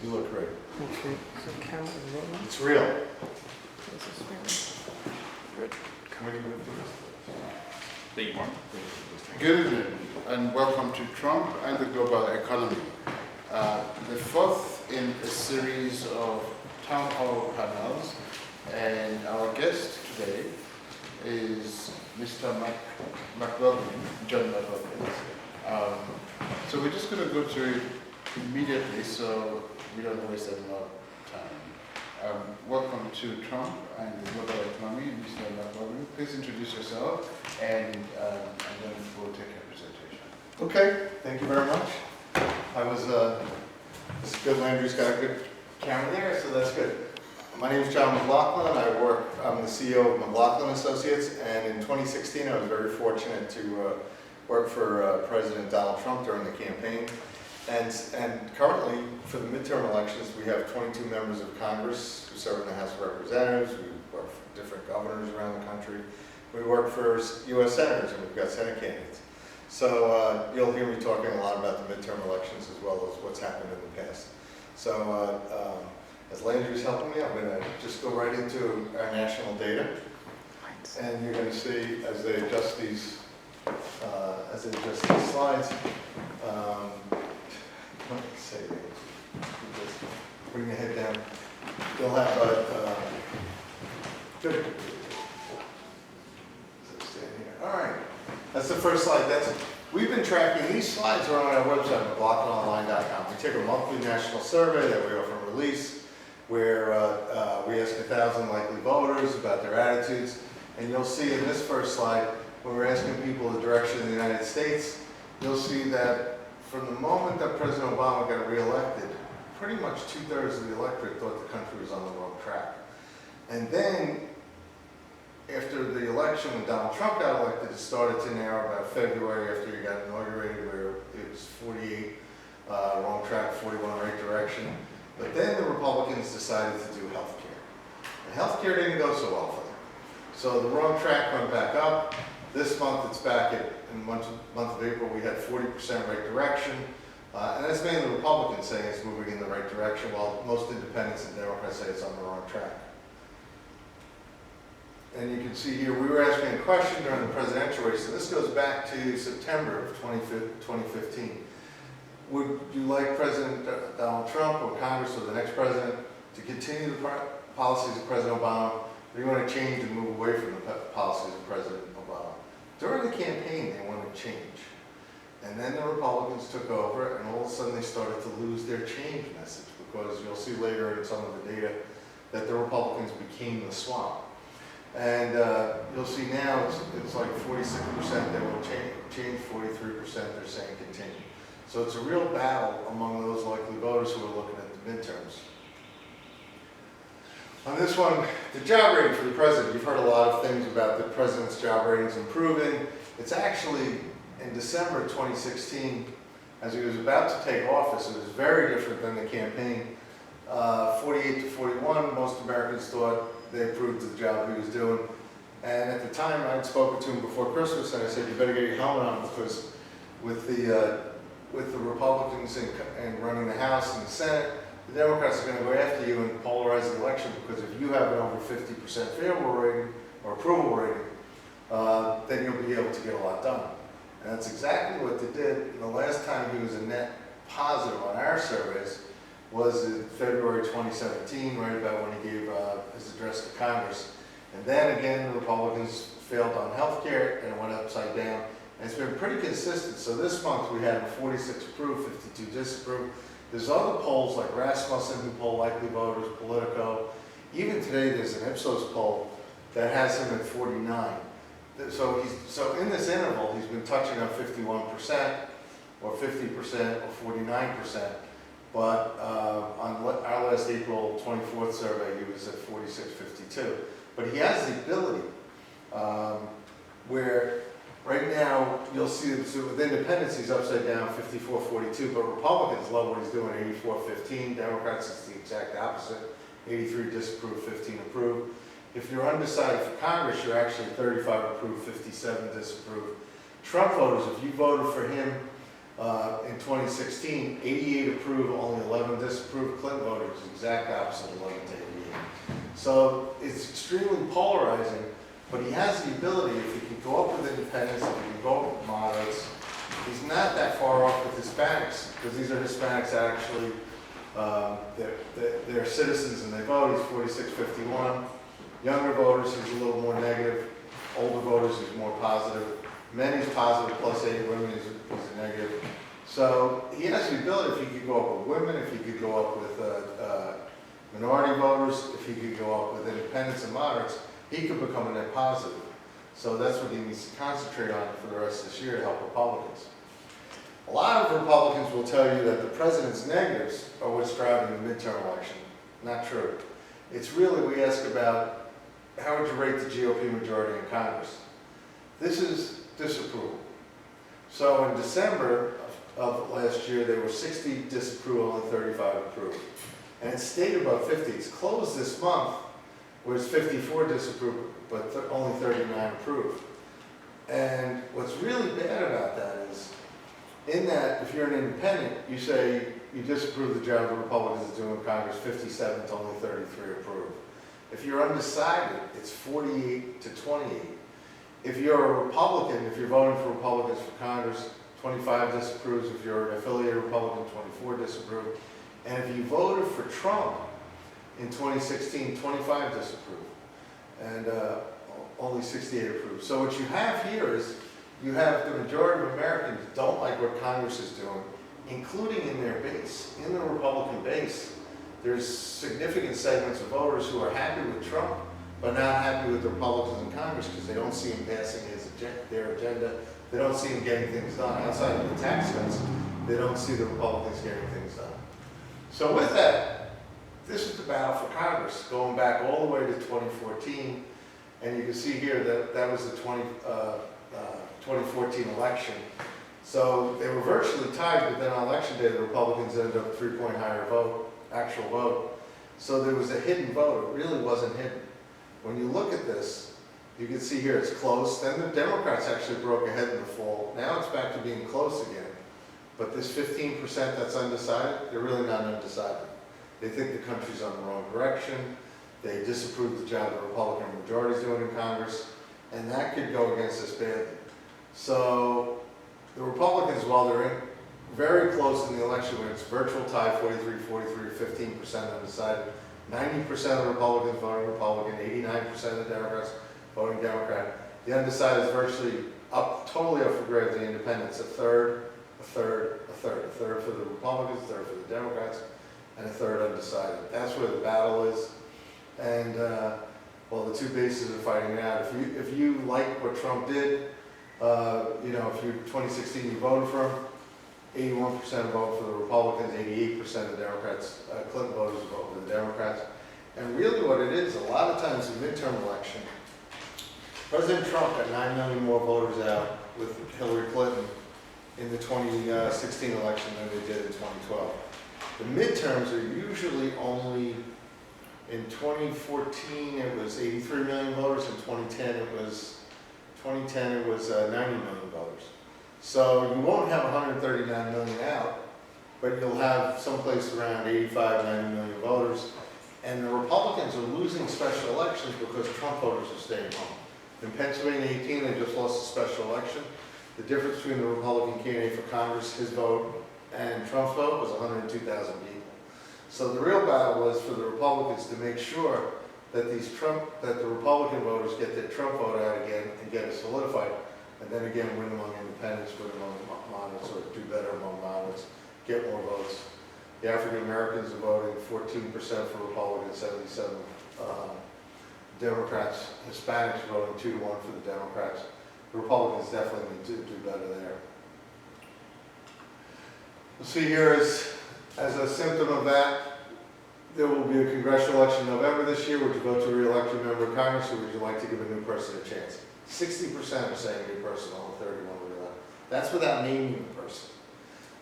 You look great. Okay, so camera rolling. It's real. This is very good. Thank you, Mark. Good evening, and welcome to Trump and the Global Economy. The fourth in a series of town hall panels, and our guest today is Mr. McLaughlin, John McLaughlin. So we're just going to go to it immediately so we don't waste any more time. Welcome to Trump and the Global Economy, Mr. McLaughlin. Please introduce yourself and then we'll take your presentation. Okay, thank you very much. I was, this is good. Landry's got a good camera there, so that's good. My name is John McLaughlin. I'm the CEO of McLaughlin Associates, and in 2016 I was very fortunate to work for President Donald Trump during the campaign. And currently, for the midterm elections, we have 22 members of Congress who serve in the House of Representatives. We work for different governors around the country. We work for U.S. senators, and we've got Senate candidates. So you'll hear me talking a lot about the midterm elections as well as what's happened in the past. So as Landry's helping me, I'm going to just go right into our national data. And you're going to see as they adjust these slides. Let me say, just bring your head down. You'll have good. So stand here. All right. That's the first slide. We've been tracking. These slides are on our website, McLaughlinonline.com. We take a monthly national survey that we often release, where we ask 1,000 likely voters about their attitudes. And you'll see in this first slide, when we're asking people the direction of the United States, you'll see that from the moment that President Obama got reelected, pretty much 2/3 of the electorate thought the country was on the wrong track. And then, after the election, when Donald Trump got elected, it started to narrow about February after he got inaugurated, where it was 48 wrong track, 41 right direction. But then the Republicans decided to do health care. And health care didn't go so well for them. So the wrong track went back up. This month it's back in the month of April, we had 40% right direction. And that's mainly the Republicans saying it's moving in the right direction, while most independents and Democrats say it's on the wrong track. And you can see here, we were asking a question during the presidential race, and this goes back to September of 2015. Would you like President Donald Trump or Congress or the next president to continue the policies of President Obama, or do you want to change and move away from the policies of President Obama? During the campaign, they wanted change. And then the Republicans took over, and all of a sudden they started to lose their change message, because you'll see later in some of the data that the Republicans became the swamp. And you'll see now it's like 46% they will change, 43% they're saying continue. So it's a real battle among those likely voters who are looking at the midterms. On this one, the job rating for the president. You've heard a lot of things about the president's job ratings improving. It's actually, in December 2016, as he was about to take office, it was very different than the campaign. 48 to 41, most Americans thought they approved of the job he was doing. And at the time, I'd spoken to him before Christmas, and I said, you better get your helmet on, because with the Republicans and running the House and the Senate, the Democrats are going to go after you and polarize the election, because if you have an over 50% favorable rating or approval rating, then you'll be able to get a lot done. And that's exactly what they did. And the last time he was a net positive on our surveys was in February 2017, right about when he gave his address to Congress. And then again, the Republicans failed on health care, and it went upside down. And it's been pretty consistent. So this month we had 46 approved, 52 disapproved. There's other polls like Rasmussen who poll likely voters, Politico. Even today there's an Ipsos poll that has him at 49. So in this interval he's been touching on 51% or 50% or 49%. But on our last April 24th survey he was at 46-52. But he has the ability where right now, you'll see that with independents, he's upside down, 54-42, but Republicans love what he's doing, 84-15. Democrats, it's the exact opposite, 83 disapprove, 15 approve. If you're undecided for Congress, you're actually 35 approve, 57 disapprove. Trump voters, if you voted for him in 2016, 88 approve, only 11 disapprove. Clinton which is the exact opposite of 11 to 88. So it's extremely polarizing, but he has the ability, if he can go up with independents, if he can go up with moderates, he's not that far off with Hispanics, because these are Hispanics that actually, they're citizens and they vote. He's 46-51. Younger voters, he's a little more negative. Older voters, he's more positive. Men, he's positive, +8. Women, he's a negative. So he has the ability, if he could go up with women, if he could go up with minority voters, if he could go up with independents and moderates, he could become a net positive. So that's what he needs to concentrate on for the rest of this year to help Republicans. A lot of Republicans will tell you that the president's negatives are what's driving the midterm election. Not true. It's really, we ask about, how would you rate the GOP majority in Congress? This is disapproval. So in December of last year, there were 60 disapproval and 35 approved. And it stayed above 50. It's closed this month, where it's 54 disapproval, but only 39 approved. And what's really bad about that is, in that, if you're an independent, you say you disapprove the job the Republicans are doing in Congress, 57 to only 33 approved. If you're undecided, it's 48 to 28. If you're a Republican, if you're voting for Republicans for Congress, 25 disapproves. If you're an affiliated Republican, 24 disapprove. And if you voted for Trump in 2016, 25 disapprove. And only 68 approved. So what you have here is, you have the majority of Americans don't like what Congress is doing, including in their base. In the Republican base, there's significant segments of voters who are happy with Trump, but not happy with the Republicans in Congress because they don't see him passing their agenda. They don't see him getting things done. Outside of the tax cuts, they don't see the Republicans getting things done. So with that, this is the battle for Congress, going back all the way to 2014. And you can see here that that was the 2014 election. So they were virtually tied, but then on election day, the Republicans ended up 3-point higher vote, actual vote. So there was a hidden vote. It really wasn't hidden. When you look at this, you can see here it's close. Then the Democrats actually broke ahead in the fall. Now it's back to being close again. But this 15% that's undecided, they're really not undecided. They think the country's on the wrong direction. They disapprove the job the Republican majority is doing in Congress. And that could go against us badly. So the Republicans, while they're in very close in the election, when it's virtual tie, 43-43, 15% undecided, 90% of the Republicans voting Republican, 89% of the Democrats voting Democrat. The undecided is virtually totally up for grabs. The independents, a third for the Republicans, a third for the Democrats, and a third undecided. That's where the battle is. And well, the two bases are fighting it out. If you like what Trump did, you know, if you 2016 you voted for him, 81% vote for the Republicans, 88% of the Democrats, Clinton voters vote for the Democrats. And really what it is, a lot of times in the midterm election, President Trump got 9 million more voters out with Hillary Clinton in the 2016 election than they did in 2012. The midterms are usually only, in 2014 it was 83 million voters, in 2010 it was 90 million voters. So you won't have 139 million out, but you'll have someplace around 85, 90 million voters. And the Republicans are losing special elections because Trump voters are staying home. In Pennsylvania 18, they just lost a special election. The difference between the Republican candidate for Congress, his vote, and Trump's vote was 102,000 people. So the real battle was for the Republicans to make sure that the Republican voters get their Trump vote out again and get it solidified. And then again, win among independents, win among moderates, or do better among moderates, get more votes. The African Americans are voting 14% for Republicans, 77 Democrats. Hispanics are voting 2-1 for the Democrats. The Republicans definitely need to do better there. We'll see here is, as a symptom of that, there will be a congressional election in November this year. Would you vote to re-elect a member of Congress, or would you like to give a new person a chance? 60% are saying new person, only 31 would elect. That's without naming the person.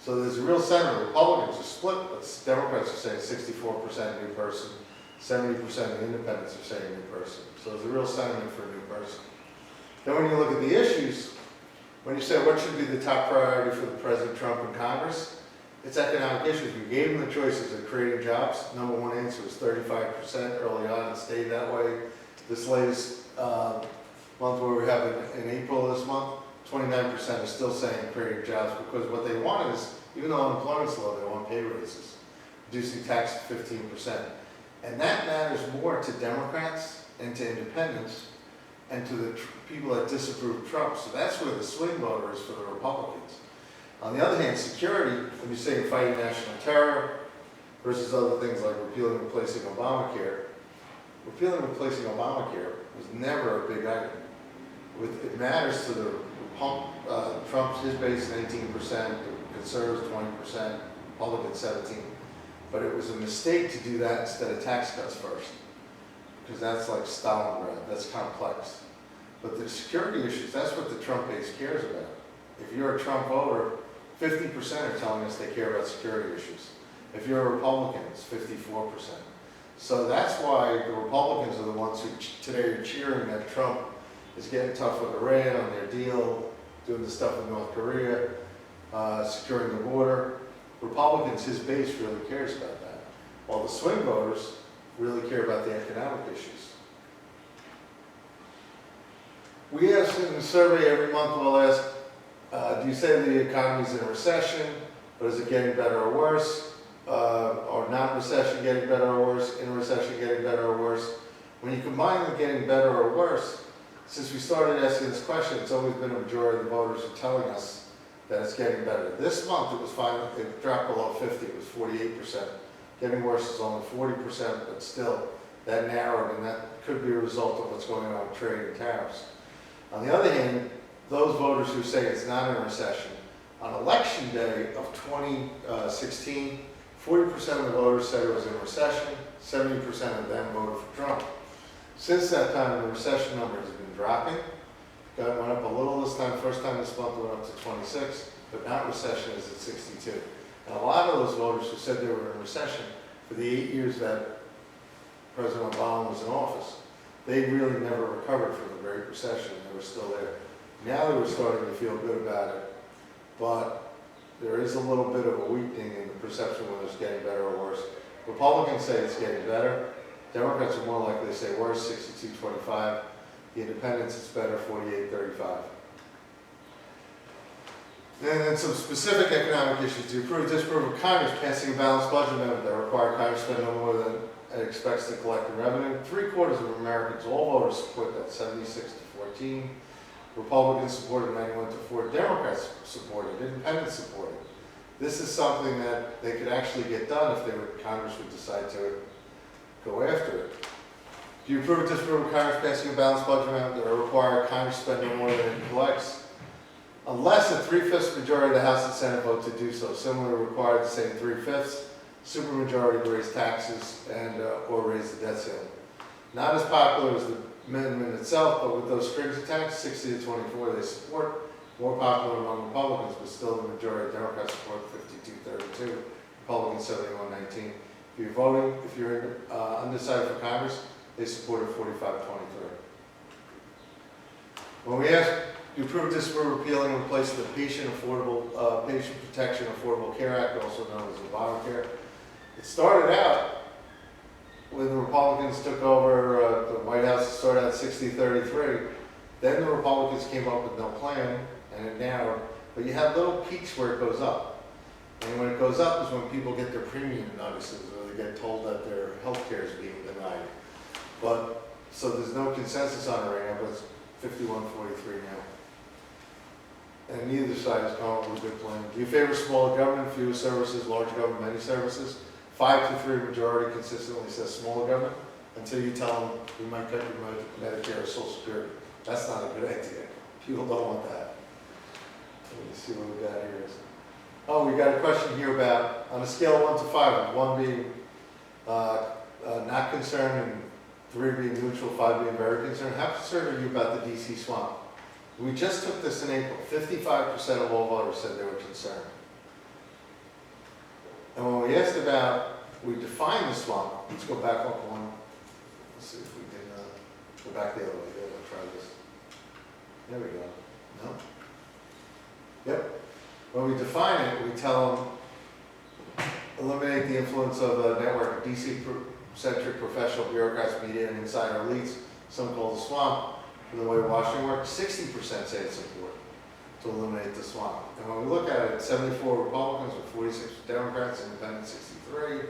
So there's a real center. Republicans are split, but Democrats are saying 64% new person, 70% of independents are saying new person. So there's a real sentiment for a new person. Then when you look at the issues, when you say what should be the top priority for the President Trump in Congress, It's economic issues. We gave them the choices of creating jobs. Number one answer was 35% early on, and stayed that way. This latest month where we have in April this month, 29% is still saying creating jobs, because what they want is, even though unemployment's low, they want pay raises, reducing tax to 15%. And that matters more to Democrats and to independents and to the people that disapprove Trump. So that's where the swing voter is for the Republicans. On the other hand, security, when you say fighting national terror versus other things like repealing and replacing Obamacare, repealing and replacing Obamacare was never a big item. It matters to the Trump's, his base 19%, the conservatives 20%, Republicans 17%. But it was a mistake to do that instead of tax cuts first, because that's like Stalingrad, that's complex. But the security issues, that's what the Trump base cares about. If you're a Trump voter, 50% are telling us they care about security issues. If you're a Republican, it's 54%. So that's why the Republicans are the ones who today are cheering that Trump is getting tough with Iran on their deal, doing the stuff with North Korea, securing the border. Republicans, his base really cares about that, while the swing voters really care about the economic issues. We ask in the survey every month, we'll ask, do you say the economy's in a recession, but is it getting better or worse? Or not recession getting better or worse, in a recession getting better or worse? When you combine them getting better or worse, since we started asking this question, it's always been a majority of the voters are telling us that it's getting better. This month it was fine, it dropped below 50, it was 48%. Getting worse is only 40%, but still, that narrowed, and that could be a result of what's going on with trade and tariffs. On the other hand, those voters who say it's not in a recession, on election day of 2016, 40% of the voters said it was in a recession, 70% of them voted for Trump. Since that time, the recession number has been dropping. Went up a little this time, first time this month went up to 26, but not recession is at 62. And a lot of those voters who said they were in a recession for the 8 years that President Obama was in office, they really never recovered from the Great Recession. They were still there. Now they were starting to feel good about it, but there is a little bit of a weakening in the perception whether it's getting better or worse. Republicans say it's getting better. Democrats are more likely to say worse, 62-25. The independents, it's better, 48-35. And then some specific economic issues. Do you approve or disapprove of Congress passing a balanced budget amendment that require Congress to spend no more than it expects to collect in revenue? 3/4 of Americans, all voters support that, 76-14. Republicans supported 91-4. Democrats supported, independents supported. This is something that they could actually get done if Congress would decide to go after it. Do you approve or disapprove of Congress passing a balanced budget amendment that will require Congress to spend no more than it collects? Unless a 3/5 majority of the House and Senate vote to do so. Similarly required the same 3/5 supermajority to raise taxes and or raise the debt ceiling. Not as popular as the amendment itself, but with those strings attached, 60-24 they support. More popular among Republicans, but still the majority of Democrats support 52-32, Republicans 71-19. If you're undecided for Congress, they supported 45-23. When we ask, do you approve or disapprove repealing and replacing the Patient Protection Affordable Care Act, also known as Obamacare? It started out when the Republicans took over the White House. It started out 60-33. Then the Republicans came up with no plan, and it narrowed. But you have little peaks where it goes up. And when it goes up is when people get their premium notices, or they get told that their health care is being denied. But, so there's no consensus on it right now, but it's 51-43 now. And neither side has come up with a good plan. Do you favor smaller government, fewer services, larger government, many services? 5-3 majority consistently says smaller government, until you tell them we might cut your Medicare or Social Security. That's not a good idea. People don't want that. Let me see what we got here. Oh, we got a question here about, on a scale of 1 to 5, 1 being not concerned and 3 being neutral, 5 being very concerned. How concerned are you about the DC swamp? We just took this in April. 55% of all voters said they were concerned. And when we asked about, we defined the swamp. Let's go back up one. Let's see if we can go back the other way. Yeah, we'll try this. There we go. No? Yep. When we define it, we tell them eliminate the influence of a network of DC-centric professional bureaucrats, media, and insider elites, some call the swamp, from the way Washington works. 60% say it's important to eliminate the swamp. And when we look at it, 74 Republicans with 46 Democrats, independent 63.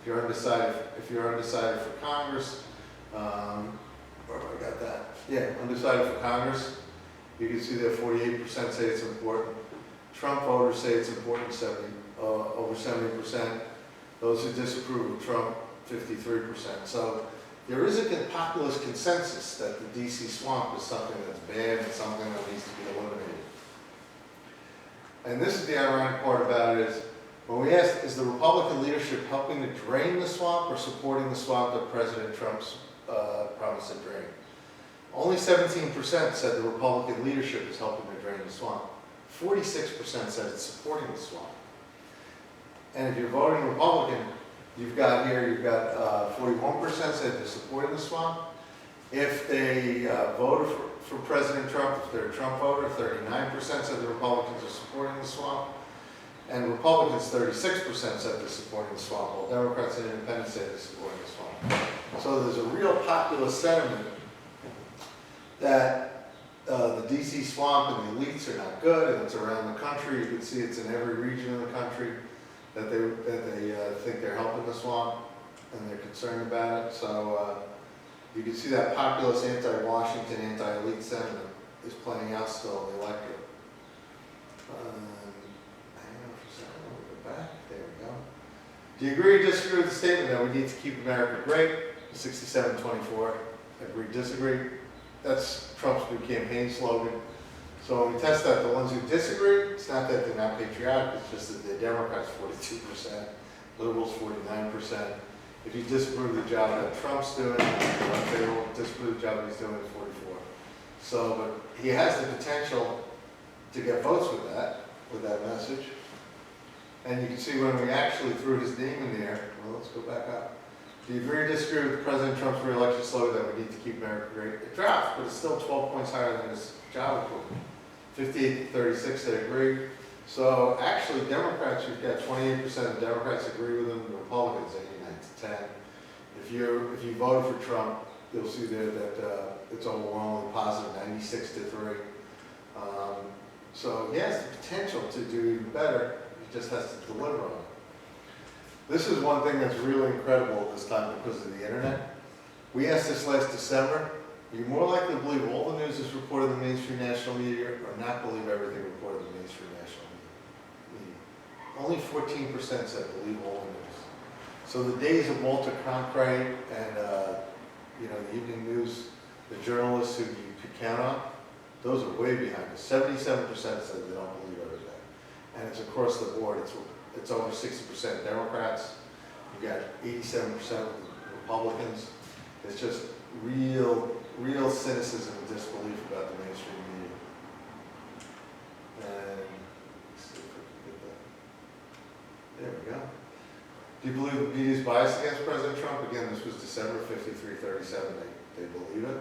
If you're undecided for Congress, where have I got that? Yeah, undecided for Congress. You can see that 48% say it's important. Trump voters say it's important, over 70%. Those who disapprove of Trump, 53%. So there is a populist consensus that the DC swamp is something that's bad and something that needs to be eliminated. And this is the ironic part about it is, when we asked, is the Republican leadership helping to drain the swamp or supporting the swamp that President Trump's promised to drain? Only 17% said the Republican leadership is helping to drain the swamp. 46% said it's supporting the swamp. And if you're voting Republican, you've got 41% said they're supporting the swamp. If they voted for President Trump, if they're a Trump voter, 39% said the Republicans are supporting the swamp. And Republicans, 36% said they're supporting the swamp, while Democrats and Independents say they're supporting the swamp. So there's a real populist sentiment that the DC swamp and the elites are not good, and it's around the country. You can see it's in every region of the country that they think they're helping the swamp, and they're concerned about it. So you can see that populist anti-Washington, anti-elite sentiment is playing out still in the electorate. Back. There we go. Do you agree or disagree with the statement that we need to keep America great? 67-24. Agree, disagree. That's Trump's new campaign slogan. So when we test that, the ones who disagree, it's not that they're not patriotic, it's just that the Democrats 42%, liberals 49%. If you disapprove of the job that Trump's doing, they will disapprove of the job he's doing at 44. So, but he has the potential to get votes with that message. And you can see when we actually threw his name in there, well, let's go back up. Do you agree or disagree with President Trump's re-election slogan that we need to keep America great? It dropped, but it's still 12 points higher than his job approval. 58-36 said agree. So actually, Democrats, you've got 28% of Democrats agree with him, the Republicans 89-10. If you voted for Trump, you'll see there that it's overwhelmingly positive, 96-3. So he has the potential to do even better. Just has to deliver on it. This is one thing that's really incredible this time because of the internet. We asked this last December. Are you more likely to believe all the news is reported in the mainstream national media or not believe everything reported in the mainstream national media? Only 14% said believe all the news. So the days of Walter Cronkite and the evening news, the journalists who you could count on, those are way behind us. 77% said they don't believe everything. And it's across the board. It's over 60% Democrats. You've got 87% Republicans. It's just real cynicism and disbelief about the mainstream media. And let's see if we can get that. There we go. Do you believe the media is biased against President Trump? Again, this was December 53-37. They believe it.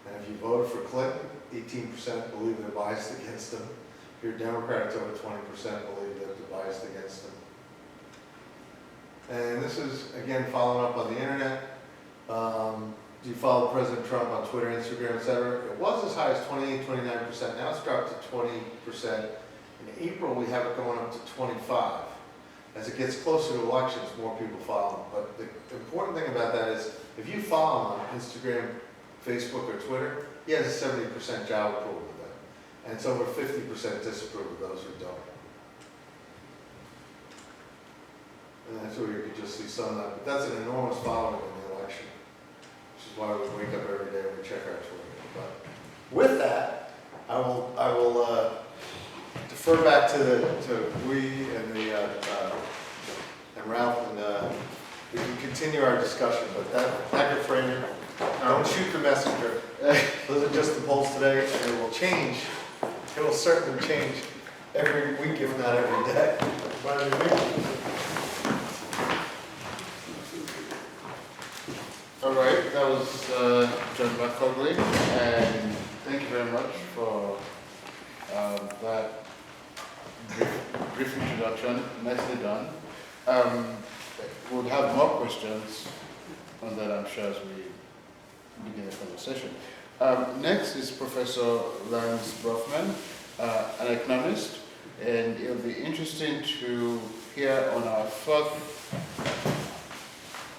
And if you voted for Clinton, 18% believe they're biased against him. If you're a Democrat, it's over 20% believe that they're biased against them. And this is, again, following up on the internet. Do you follow President Trump on Twitter, Instagram, etc.? It was as high as 28-29%. Now it's dropped to 20%. In April, we have it going up to 25%. As it gets closer to elections, more people follow him. But the important thing about that is, if you follow him on Instagram, Facebook, or Twitter, he has a 70% job approval. And it's over 50% disapprove of those who don't. And that's where you could just see some of that. But that's an enormous following in the election, which is why we wake up every day and we check our Twitter. But with that, I will defer back to we and Ralph, and we can continue our discussion. But that packet framing, don't shoot the messenger. Those are just the polls today, and it will change. It will certainly change every week, if not every day. All right, that was John McLaughlin, and thank you very much for that brief introduction. Nicely done. We'll have more questions on that, I'm sure, as we begin the conversation. Next is Professor Lance Brofman, an economist, and it'll be interesting to hear on our fourth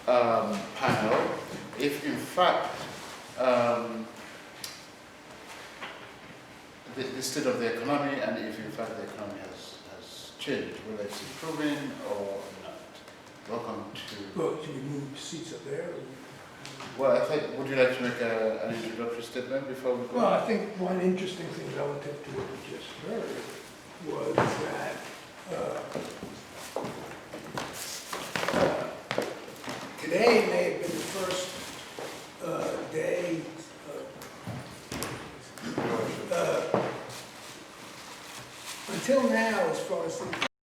panel if, in fact, the state of the economy, and if, in fact, the economy has changed, whether it's improving or not. Welcome to... Well, should we move seats up there? Well, I think, would you like to make an introductory statement before we go? Well, I think one interesting thing relative to what we just heard was that today may